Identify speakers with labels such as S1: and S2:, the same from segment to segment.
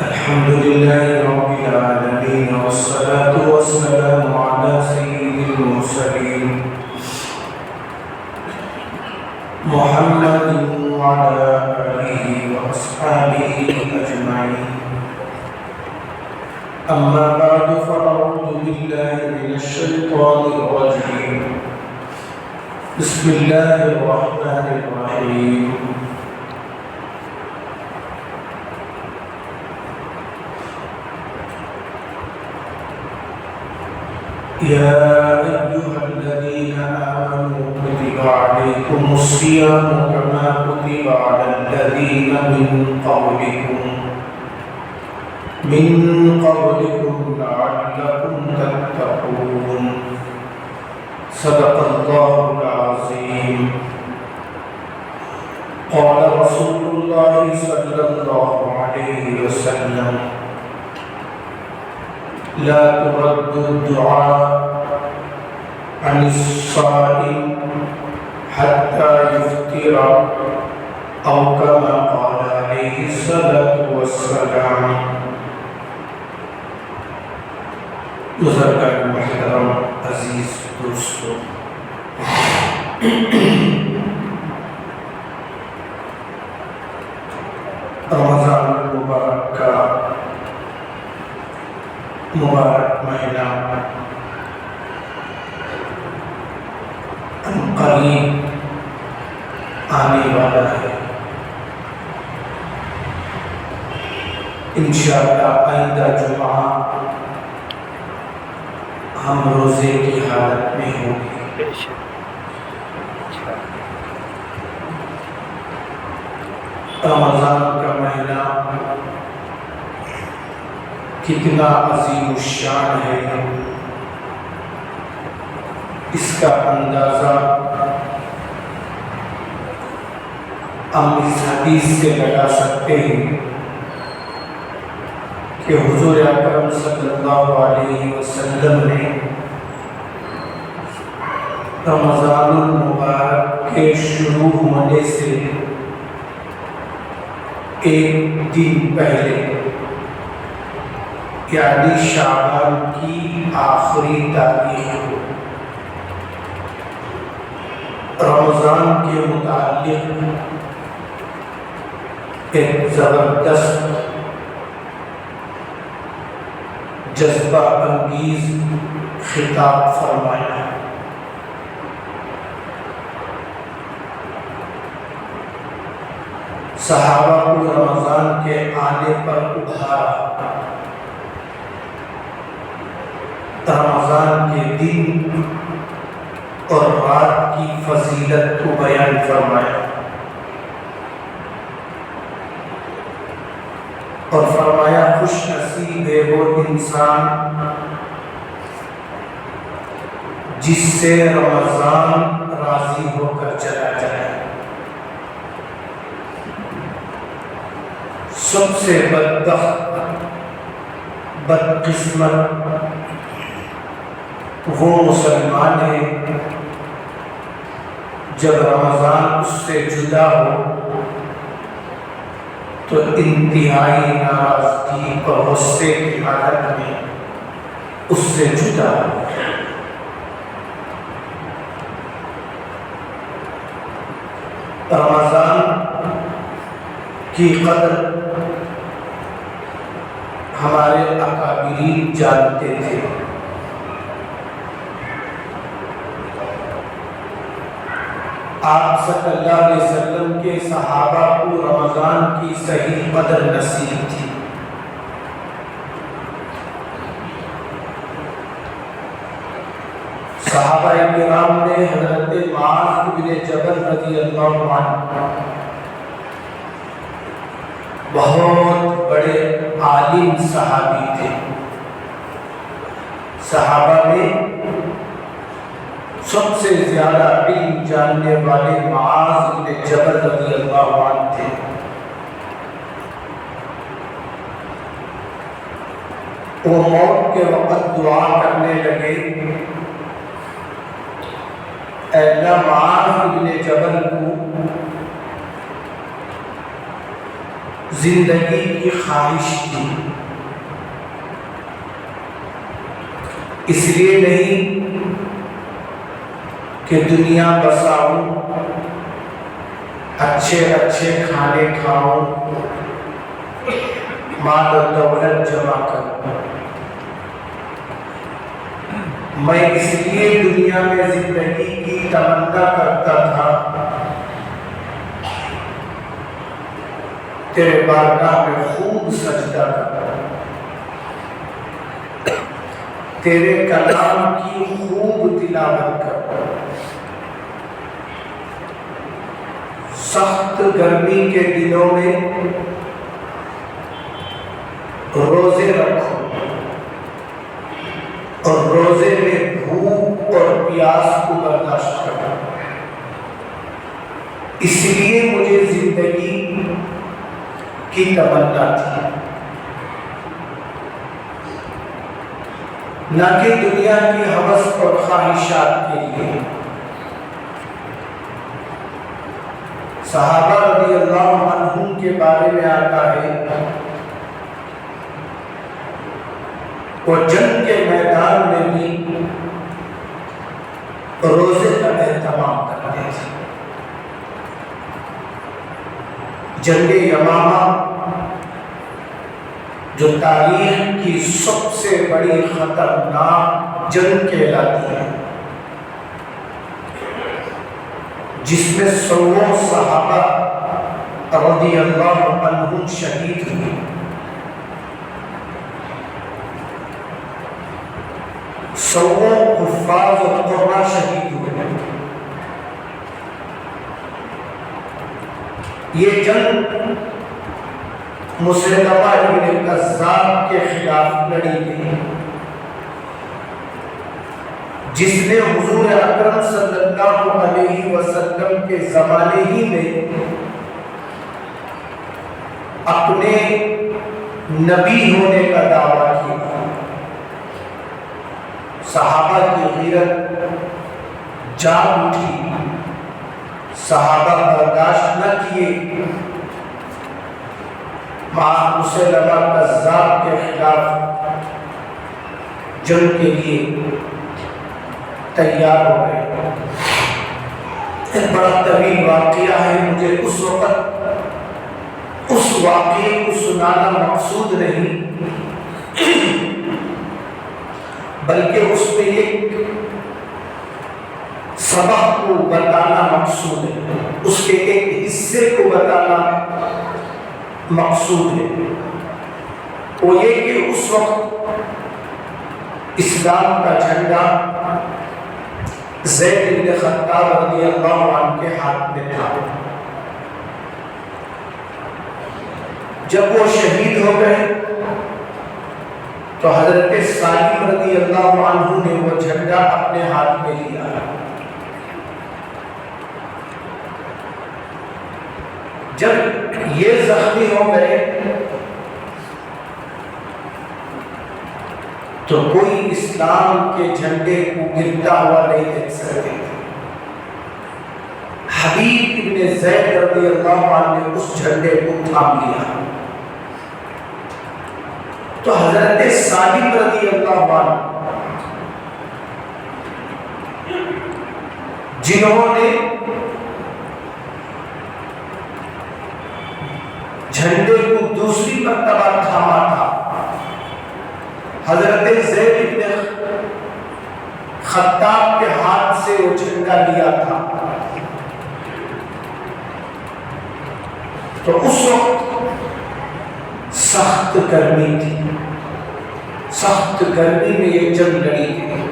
S1: الحمد لله رب العالمين والصلاة والسلام على سيد المرسلين محمد وعلى آله وأصحابه أجمعين. أما بعد فأعوذ بالله من الشيطان الرجيم. بسم الله الرحمن الرحيم. يا أيها الذين آمنوا كتب عليكم الصيام كما كتب على الذين من قبلكم لعلكم تتقون. صدق الله العظيم. قال رسول الله صلى الله عليه وسلم: لا ترد الدعاء عن الصائم حتى يفطر، أو كما قال عليه الصلاة والسلام. بزرگان محترم عزیز دوستو، رمضان المبارک کا مبارک مہینہ قریب آنے والا ہے. انشاءاللہ آئندہ جمعہ ہم روزے کی حالت میں ہوں گے. رمضان کا مہینہ کتنا عظیم الشان ہے، اس کا اندازہ ہم اس حدیث سے لگا سکتے ہیں کہ حضور اکرم صلی اللہ علیہ وسلم نے رمضان المبارک کے شروع ہونے سے ایک دن پہلے، یعنی شعبان کی آخری تاریخ کو رمضان کے متعلق ایک زبردست جذبہ انگیز خطاب فرمایا. صحابہ کو رمضان کے آنے پر ابھارا، رمضان کے دن اور رات کی فضیلت کو بیان فرمایا، اور فرمایا خوش نصیب ہے وہ انسان جس سے رمضان راضی ہو کر چلا جائے. سب سے بدبخت بدقسمت وہ مسلمان ہے جب رمضان اس سے جدا ہو تو انتہائی ناراضگی اور غصے کی حالت میں اس سے جدا ہو. رمضان کی قدر ہمارے اکابرین جانتے تھے. آپ صلی اللہ علیہ وسلم کے صحابہ کو رمضان کی صحیح قدر نصیب تھی. صحابہ کرام نے حضرت معاذ بن جبل رضی اللہ عنہ، بہت بڑے عالم صحابی تھے. صحابہ میں سب سے زیادہ علم جاننے والے معاذ بن جبل رضی اللہ عنہ تھے. وہ موت کے وقت دعا کرنے لگے، اے اللہ معاذ بن جبل کو زندگی کی خواہش تھی، اس لیے نہیں کہ دنیا بساؤں، اچھے اچھے کھانے کھاؤں، مال و دولت جمع کروں، میں اس لیے دنیا میں زندگی کی تمنا کرتا تھا تیرے بارگاہ میں خوب سجدہ کروں، تیرے کلام کی خوب تلاوت کروں، سخت گرمی کے دنوں میں روزے رکھو اور روزے میں بھوک اور پیاس کو برداشت کرو۔ اس لیے مجھے زندگی کی تمنا تھی، نہ کہ دنیا کی ہوس اور خواہشات کے لیے۔ صحابہ رضی اللہ عنہم کے بارے میں آتا ہے وہ جنگ کے میدان میں بھی روزے کا اہتمام کرتے تھے۔ جنگ یمامہ جو تاریخ کی سب سے بڑی خطرناک جنگ کہلاتی ہے، جس میں سووں صحابہ رضی اللہ عنہم شہید ہوئے، سووں حفاظ و قرآن شہید ہوئے۔ یہ جنگ مسیلمہ ابن کذاب کے خلاف لڑی گئی، جس نے حضور اکرم صلی اللہ علیہ وسلم کے زمانے ہی میں اپنے نبی ہونے کا دعویٰ کیا۔ صحابہ کی غیرت جاگ اٹھی، صحابہ برداشت نہ کیے، مسیلمہ کذاب کے خلاف جنگ کے لیے تیار ہو گئے۔ ایک بڑا طویل واقعہ ہے، مجھے اس وقت اس واقعے کو سنانا مقصود نہیں، بلکہ اس میں ایک سبق کو بتانا مقصود ہے، اس کے ایک حصے کو بتانا مقصود ہے۔ وہ یہ کہ اس وقت اسلام کا جھنڈا زید بن خطاب رضی اللہ عنہ کے ہاتھ میں تھا۔ جب وہ شہید ہو گئے تو حضرت سالم رضی اللہ عنہ نے وہ جھنڈا اپنے ہاتھ میں لیا۔ جب یہ زخمی ہو گئے تو کوئی اسلام کے جھنڈے کو گرتا ہوا نہیں دیکھ سکتے تھے۔ حبیب ابن زید رضی اللہ عنہ نے اس جھنڈے کو تھام لیا تو حضرت سالم رضی اللہ عنہ جنہوں نے جھنڈے کو دوسری مرتبہ تھاما تھا، حضرت زید بن خطاب کے ہاتھ سے وہ جھنڈا لیا تھا، تو اس وقت سخت گرمی تھی، سخت گرمی میں یہ جنگ لڑی گئی۔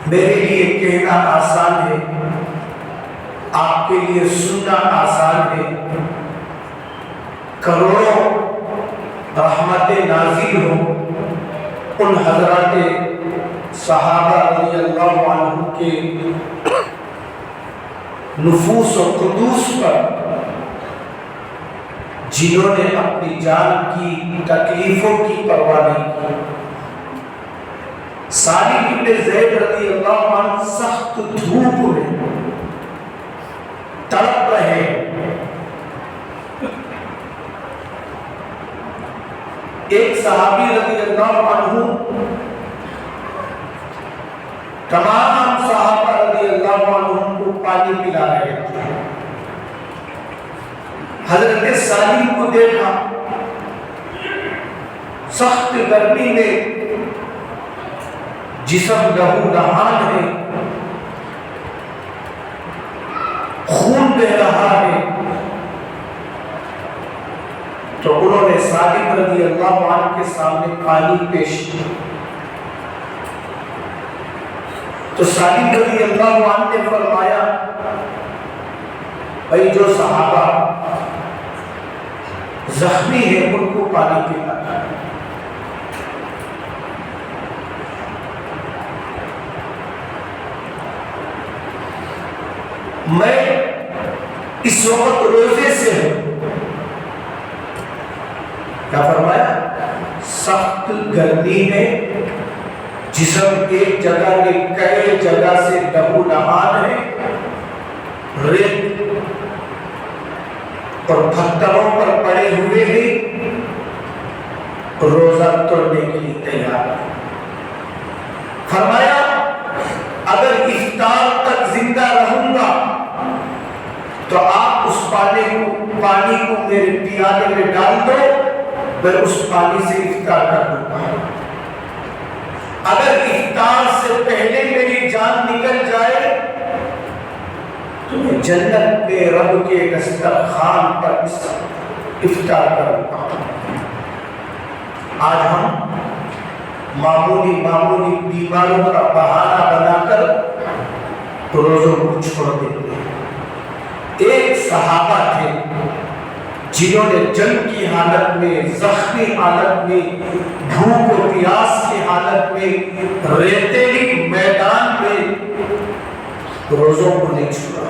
S1: میرے لیے کہنا آسان ہے، آپ کے لیے سننا آسان ہے۔ کروڑوں رحمتیں نازل ہوں ان حضرات صحابہ رضی اللہ عنہ کے نفوس و قدوس پر، جنہوں نے اپنی جان کی تکلیفوں کی پرواہ نہیں کی۔ سالم بن زید رضی اللہ عنہ سخت دھوپ میں تڑپ رہے، صحابی رضی اللہ عنہ تمام صحابہ رضی اللہ عنہ کو پانی پلا رہے تھے. حضرت سالم کو دیکھا سخت گرمی میں جسم لہو لہان ہے, خون بہ رہا ہے, تو انہوں نے سالم رضی اللہ عنہ کے سامنے پانی پیش کیا. تو سالم رضی اللہ عنہ نے فرمایا بھائی جو صحابہ زخمی ہے ان کو پانی پلانا. میں اس وقت روزے سے ہوں. کیا فرمایا؟ سخت گرمی میں جسم ایک جگہ کے کئی جگہ سے لہو لہان ہے, ریت اور پتھروں پر پڑے ہوئے ہیں, روزہ توڑنے کے لیے تیار ہے. فرمایا اگر افطار تک زندہ رہوں گا تو آپ اس پانی کو میرے پیالے میں ڈال دو, میں اس پانی سے افطار کر دوں گا. اگر افطار سے پہلے میری جان نکل جائے تو میں جنت میں رب کے دسترخوان پر افطار کروں گا. آج ہم معمولی بیماروں کا بہانہ بنا کر روزوں کو چھوڑ دیتے ہیں. ایک صحابہ تھے جنہوں نے جنگ کی حالت میں, زخمی حالت میں, بھوک و پیاس کی حالت میں, ریتیلی میدان میں روزوں کو نہیں چھوڑا.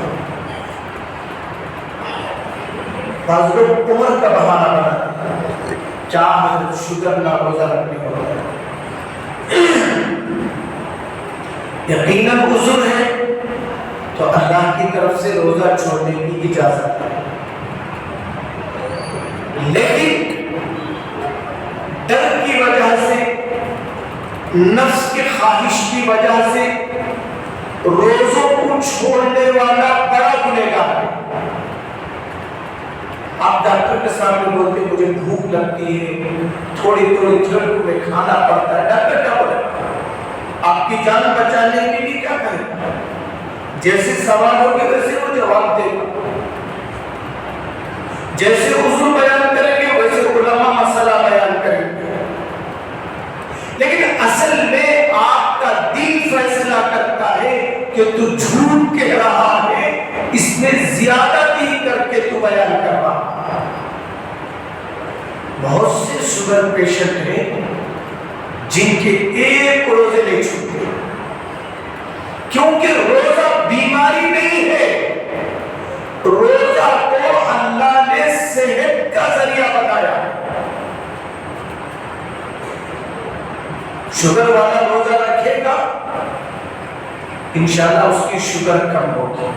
S1: بعض لوگ عمر کا بہانہ بناتے ہیں, چاہ شوگر نہ روزہ رکھنے کو. یقیناً عذر ہے تو اللہ کی طرف سے روزہ چھوڑنے کی اجازت ہے, لیکن ڈر کی وجہ سے, نفس کی خواہش کی وجہ سے روزوں کو چھوڑنے والا بڑا گنہگار ہے. آپ ڈاکٹر کے سامنے بولتے مجھے بھوک لگتی ہے, تھوڑی جھڑک میں کھانا پڑتا ہے. ڈاکٹر کیا بولے گا؟ آپ کی جان بچانے کے لیے کیا کرے گا؟ جیسے سوال ہوگے ویسے وہ جواب دے گا, جیسے اصول بیان کریں گے ویسے علماء مسئلہ بیان کریں گے. لیکن اصل میں آپ کا دل فیصلہ کرتا ہے کہ تو جھوٹ کہہ رہا ہے, اس میں زیادتی کر کے تو بیان کر رہا ہے. بہت سے شوگر پیشنٹ ہیں جن کے ایک روزے نہیں چھوٹتے, کیونکہ روزہ بیماری نہیں ہے, روزہ کو اللہ نے صحت کا ذریعہ بنایا. شوگر والا روزہ رکھے گا انشاءاللہ اس کی شوگر کم ہوگی.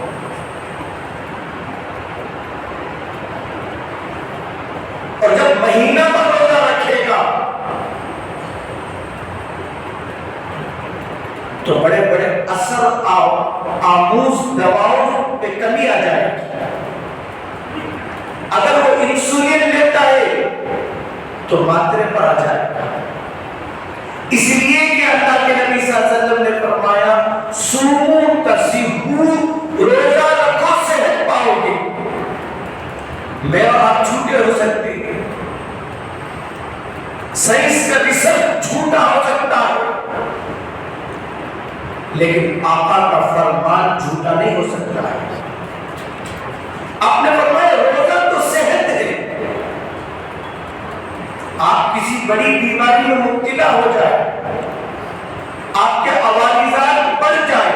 S1: اور جب مہینہ پر روزہ رکھے گا تو بڑے بڑے اثر آموز دواؤں پہ کمی آ جائے گی. اگر وہ انسولین لیتا ہے تو ماترے پر آ جائے گا. اس لیے کہ اللہ کے نبی صلی اللہ علیہ وسلم نے فرمایا سومو تصیحو, روزہ رکھو صحت پاؤ گے. میں اور آپ جھوٹے ہو سکتے ہیں, سائنس کا ریسرچ جھوٹا ہو سکتا ہے, لیکن آقا کا فرمان جھوٹا نہیں ہو سکتا ہے. آپ نے فرمایا روزہ تو صحت ہے. آپ کسی بڑی بیماری میں مبتلا ہو جائے, آپ کے عوارضات بڑھ جائے,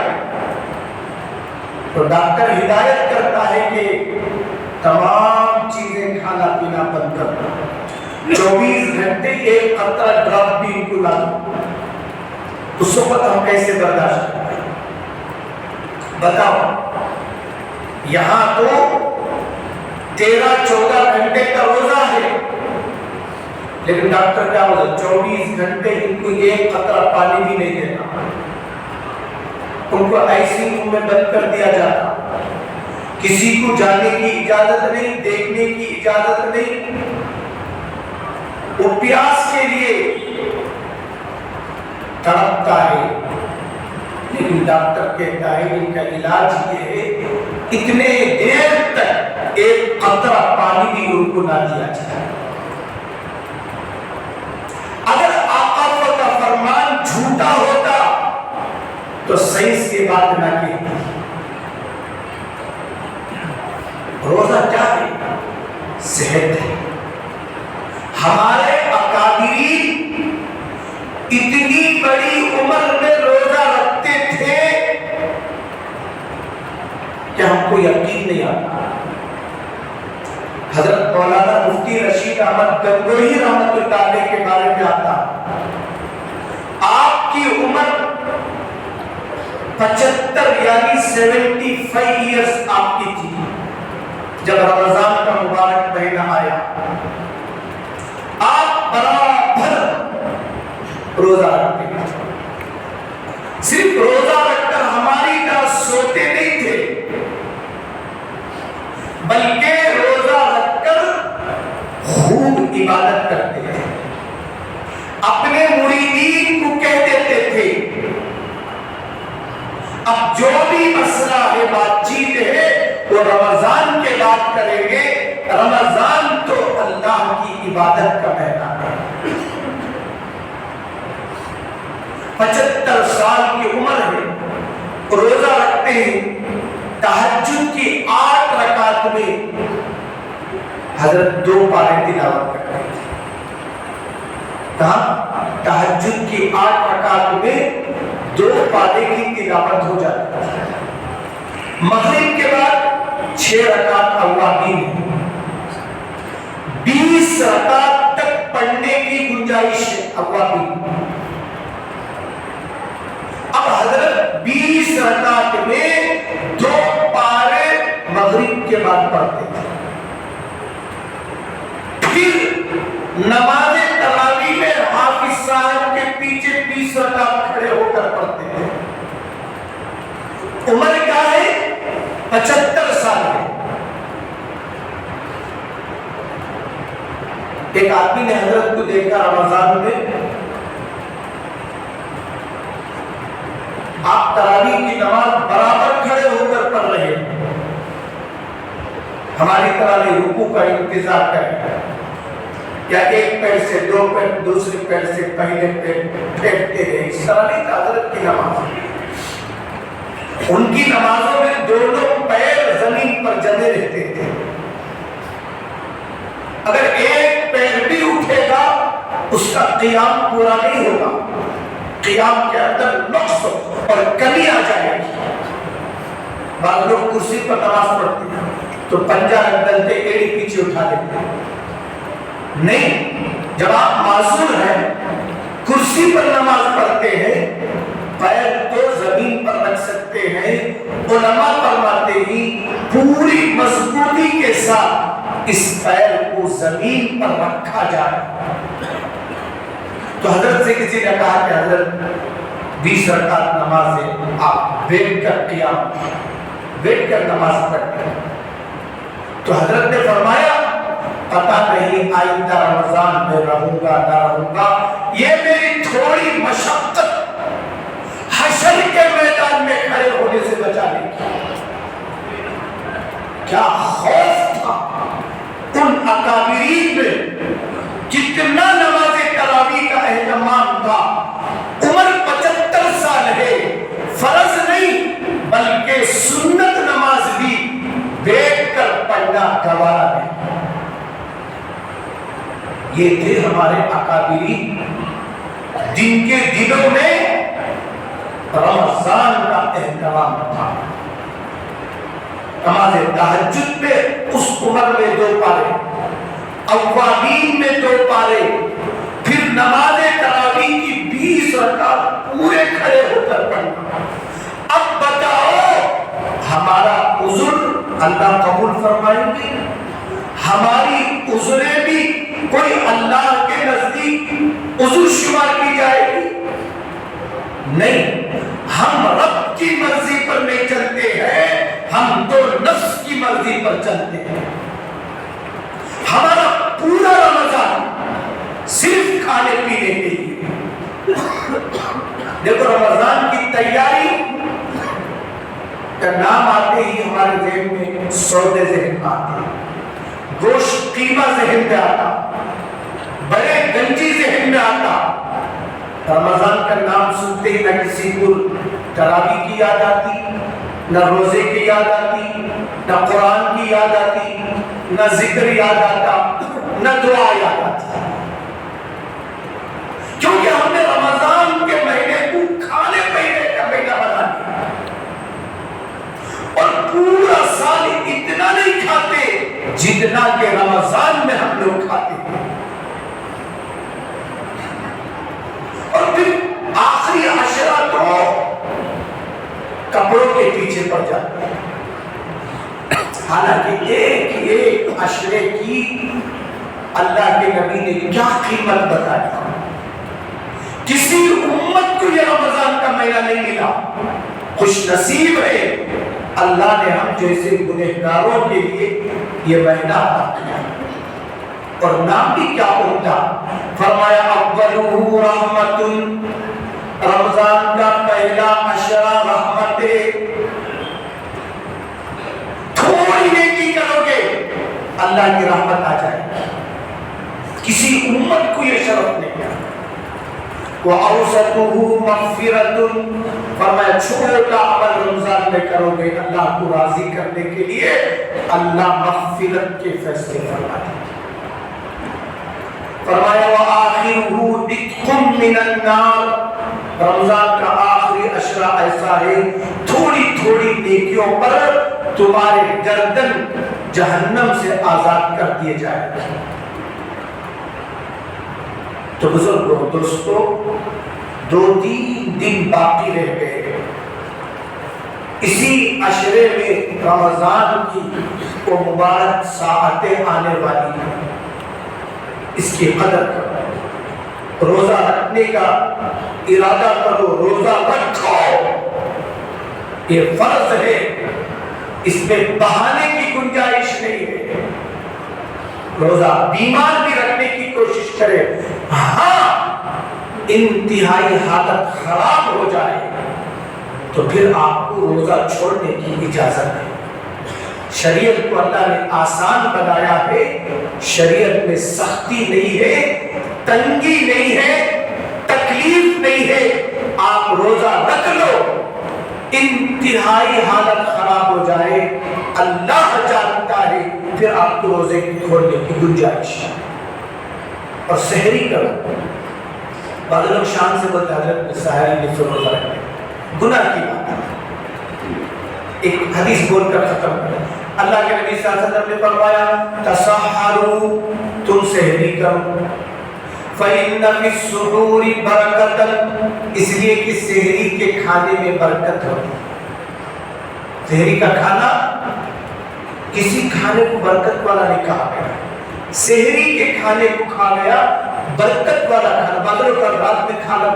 S1: تو ڈاکٹر ہدایت کرتا ہے کہ تمام چیزیں کھانا پینا بند کر دو, 24 گھنٹے ایک قطرہ ڈراپ بھی ان کو لا دو. اس وقت ہم کیسے برداشت کریں؟ بتاؤ, یہاں تو 13-14 گھنٹے کا روزہ ہے, لیکن ڈاکٹر کیا بولتا 24 گھنٹے ان کو ایک قطرہ پانی بھی نہیں دینا، ان کو ایسی روم میں بند کر دیا جاتا، کسی کو جانے کی اجازت نہیں، دیکھنے کی اجازت نہیں۔ وہ پیاس کے لیے تڑپتا ہے، لیکن ڈاکٹر کہتا ہے ان کا علاج یہ ہے اتنے دیر تک ایک قطرہ پانی بھی ان کو نہ دیا جائے۔ اگر آقا کا فرمان جھوٹا ہوتا تو سائنس کی بات نہ کہتی۔ روزہ کیا ہے؟ صحت ہے۔ ہمارے اکابرین اتنی بڑی عمر میں روزہ رکھتے تھے کہ ہم کو یقین نہیں آتا۔ حضرت مولانا مفتی رشید احمد گنگوہی رحمۃ اللہ علیہ کے بارے میں آتا، آپ کی عمر 75 یعنی 75 ایئرز آپ کی تھی جب رمضان کا مبارک مہینہ آیا۔ آپ برابر روزہ رکھتے ہیں، صرف روزہ رکھ کر ہماری طرح سوتے نہیں تھے، بلکہ روزہ رکھ کر خوب عبادت کرتے تھے، اپنے مریدین کو کہہ دیتے تھے اب جو بھی مسئلہ ہے بات چیت ہے وہ رمضان کے بعد کریں گے، رمضان تو اللہ کی عبادت کا میدان ہے۔ 75 سال کی عمر ہے، روزہ رکھتے ہیں، تہجد کی 8 رکعت میں حضرت 2 پارے تلاوت کرتے ہیں۔ کہاں؟ تہجد کی 8 رکعت میں 2 پارے کی تلاوت ہو جاتی ہے۔ مغرب کے بعد 6 رکعت اوابین، 20 رکعت تک پڑھنے کی گنجائش ہے اوابین۔ اب حضرت 20 رکعت میں 2 پارے مغرب کے بعد پڑھتے تھے، پھر نماز تراویح میں حافظ صاحب کے پیچھے 20 رکعت کھڑے ہو کر پڑھتے تھے۔ عمر کیا ہے؟ 75 سال ہے۔ ایک آدمی نے حضرت کو دیکھا رمضان میں، آپ تراویح کی نماز برابر کھڑے ہو کر پڑھ رہے ہیں، ہماری طرح نہیں رکوع کا انتظار کریں یا ایک پیر سے 2 پیر دوسرے پیر سے پہلے پیر پھیرتے رہے، اس طرح نہیں تھا حضرت کی نماز۔ ان کی نمازوں میں دونوں پیر زمین پر جمے رہتے تھے، اگر ایک پیر بھی اٹھے گا اس کا قیام پورا نہیں ہوگا، قیام کے اندر نقص اور کمی آ جائے گی۔ بعض لوگ کرسی پر نماز پڑھتے ہیں تو پنجہ رکھ ڈلتے، ایڑی پیچھے اٹھا دیتے ہیں، نہیں، جب آپ معذور ہیں کرسی پر نماز پڑھتے ہیں پیر تو زمین پر رکھ سکتے ہیں، علماء فرماتے ہی پوری مضبوطی کے ساتھ اس پیر کو زمین پر رکھا جائے۔ تو حضرت سے کسی نے کہا کہ حضرت 20 رکعت نماز ہے، آپ بیٹھ کر قیام، بیٹھ کر نماز پڑھتے ہیں۔ تو حضرت نے فرمایا پتہ نہیں آئندہ رمضان میں رہوں گا نہ رہوں گا، یہ میری تھوڑی مشقت حشر کے میدان میں کھڑے ہونے سے بچانے کی۔ کیا خوف تھا ان اکابرین میں، کتنا نماز تراویح کا اہتمام تھا۔ عمر 75 سال ہے، فرض نہیں بلکہ سنت نماز بھی بیٹھ کر پڑھنا گوارا ہے۔ یہ تھے ہمارے اکابرین جن کے دلوں میں رمضان کا احترام تھا۔ نماز تہجد میں اس عمر میں 2 پارے، اوابین میں 2 پارے، پھر نماز تراویح کی 20 رکعت پورے کھڑے ہو کر پڑھنا۔ اب بتاؤ ہمارا عذر اللہ قبول فرمائیں گے؟ ہماری عذریں بھی کوئی اللہ کے نزدیک عذر شمار کی جائے گی؟ نہیں، ہم رب کی مرضی پر نہیں چلتے ہیں، ہم تو نفس کی مرضی پر چلتے ہیں۔ ہمارا پورا رمضان صرف کھانے پینے کے لیے۔ دیکھو رمضان کی تیاری کا نام آتے ہی ہمارے ذہن میں سودے ذہن میں آتے ہیں، گوشت قیمہ ذہن میں آتا، بڑے گنجی ذہن میں آتا۔ رمضان کا نام سنتے ہی نہ کسی کو تراویح کی یاد آتی، نہ روزے کی یاد آتی، نہ قرآن کی یاد آتی، نہ ذکر یاد آتا، نہ دعا یاد آتی، کیونکہ ہم نے رمضان کے مہینے کو کھانے پینے کا مہینہ بنا دیا، اور پورا سال اتنا نہیں کھاتے جتنا کہ رمضان میں ہم لوگ کھاتے ہیں، اور پھر آخری عشرہ تو کپڑوں کے پیچھے پڑ جاتے ہیں۔ حالانکہ ایک عشرے کی اللہ کے نبی نے کیا قیمت بتائی، کسی امت کو یہ رمضان کا مہینہ نہیں ملا۔ خوش نصیب ہے اللہ نے ہم جیسے گنہگاروں کے لیے یہ مہینہ عطا کیا، اور نام بھی کیا ہوتا، فرمایا اولہ رحمت، رمضان کا پہلا عشرہ رحمت ہے۔ تھوڑی نیکی کرو گے اللہ کی رحمت آ جائے گی، کسی امت کو یہ شرف نہیں ہے۔ وَأَوْسَطُهُ مَغْفِرَةٌ، فرمایا چھوٹا عمل رمضان میں کرو گے اللہ کو راضی کرنے کے لیے اللہ مغفرت کے فیصلے فرماتا ہے۔ فرمایا وَآخِرُهُ عِتْقٌ مِّنَ النَّارِ، رمضان کا آخری عشرہ ایسا ہے تھوڑی تھوڑی نیکیوں پر تمہارے گردن جہنم سے آزاد کر دیے جائے گا۔ تو بزرگوں دوستو، 2-3 دن باقی رہ گئے، اسی عشرے میں رمضان کی وہ مبارک ساعتیں آنے والی ہیں، اس کی قدر کرو، روزہ رکھنے کا ارادہ کرو، روزہ رکھو، یہ فرض ہے، اس میں بہانے کی گنجائش نہیں ہے۔ روزہ بیمار بھی رکھنے کی کوشش کرے، ہاں انتہائی حالت خراب ہو جائے تو پھر آپ کو روزہ چھوڑنے کی اجازت ہے۔ شریعت کو اللہ نے آسان بنایا ہے، شریعت میں سختی نہیں ہے، تنگی نہیں ہے، تکلیف نہیں ہے، آپ روزہ رکھ لو، انتہائی حالت خراب ہو جائے اللہ جانتا ہے پھر آپ کو روزے کھولنے کی گنجائش ہے۔ اور سحری کرو، بعض لوگ شان سے بولتے حضرت سحری میں سے روزہ رکھتے ہیں، گناہ کی بات ہے۔ ایک حدیث بول کر ختم کریں، اللہ کے نبی صلی اللہ علیہ وسلم نے فرمایا تسحروا، تم سحری کرو، فَإِنَّ فِي السُّحُورِ بَرَكَةً، اس لیے کہ سحری کے کھانے میں برکت ہوتی ہے۔ سحری کا کھانا کسی کھانے کو برکت والا نہیں کہا گیا، سحری کے کھانے کو کھا گیا برکت والا کھانا۔ بدلوں کا رات میں کھانا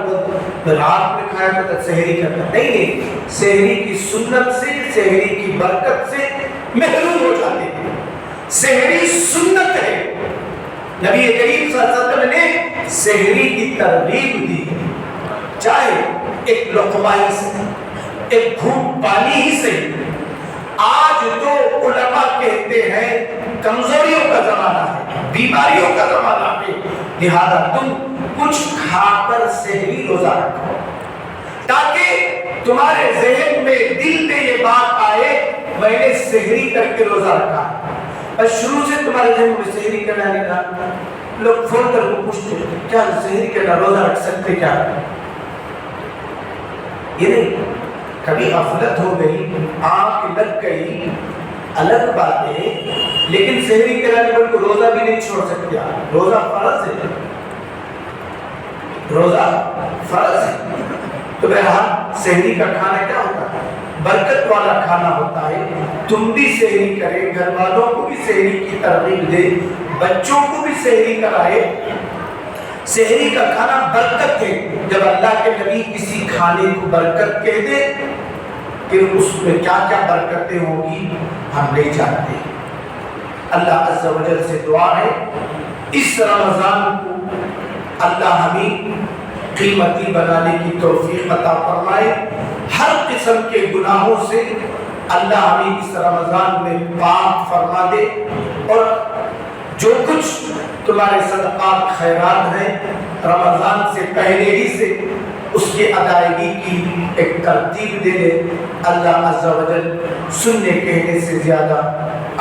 S1: رات میں کھایا کرتا سحری کرتا نہیں، سحری کی سنت سے، سحری کی برکت سے محروم ہو جاتے ہیں۔ سحری سنت ہے، نبی کریم صلی اللہ علیہ وسلم نے سحری کی ترغیب دی، چاہے ایک لقمہ ہی سے، ایک گھونٹ پانی ہی سے۔ آج تو علماء کہتے ہیں کمزوریوں کا زمانہ ہے، بیماریوں کا زمانہ ہے، لہذا تم کچھ کھا کر سحری روزہ رکھو تاکہ تمہارے ذہن میں، دل میں یہ بات آئے میں نے سحری کر کے روزہ رکھا۔ بس شروع سے تمہارے ذہن میں سحری کرنا نہیں تھا، لوگ فون کر کو پوچھتے کیا سحری کرنا روزہ رکھ سکتے کیا؟ یہ نہیں، کبھی غفلت ہو گئی، آنکھ لگ گئی، الگ بات ہے، لیکن سحری کرانے پر کو روزہ بھی نہیں چھوڑ سکتے۔ روزہ فرض ہے، روزہ فرض ہے۔ تو بہرحال سحری کا کھانا کیا ہوتا ہے؟ برکت والا کھانا ہوتا ہے۔ تم بھی سحری کرے، گھر والوں کو بھی سحری کی ترغیب دے، بچوں کو بھی سحری کرائے. سحری کا کھانا برکت ہے. جب اللہ کے نبی کسی کھانے کو برکت کہہ دے کہ اس میں کیا کیا برکتیں ہوگی ہم نہیں جانتے. اللہ عز و جل سے دعا ہے اس رمضان کو اللہ ہمیں قیمتی بنانے کی توفیق عطا فرمائے. ہر قسم کے گناہوں سے اللہ ہمیں اس رمضان میں پاک فرما دے، اور جو کچھ تمہارے صدقات خیرات ہیں رمضان سے پہلے ہی سے اس کی ادائیگی کی ایک ترتیب دے دے. اللہ عز و جل سننے کہنے سے زیادہ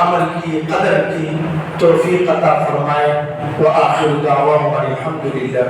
S1: عمل کی قدر کی توفیق عطا فرمائے. وآخر دعواہم الحمدللہ.